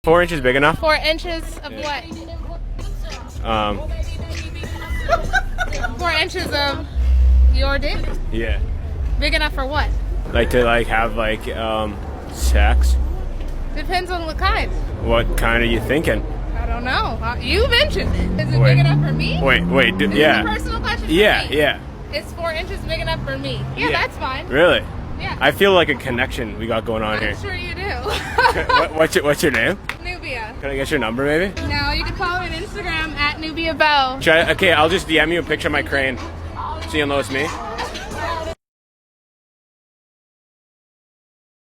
4 inches big enough? 4 inches of what? 4 inches of your dick? Yeah. Big enough for what? Like to like have like sex. Depends on what kind. What kind are you thinking? I don't know. You mentioned it. Is it Wait. big enough for me? Wait, Is it a yeah. personal question for Yeah, me? yeah. It's 4 inches big enough for me. Yeah, that's fine. Really? Yeah. I feel like a connection we got going on I'm here. sure you do. What's your name? Nubia. Can I get your number maybe? No, you can follow me on Instagram at Nubia Bell. Okay, I'll just DM you a picture of my crane so you'll know it's me.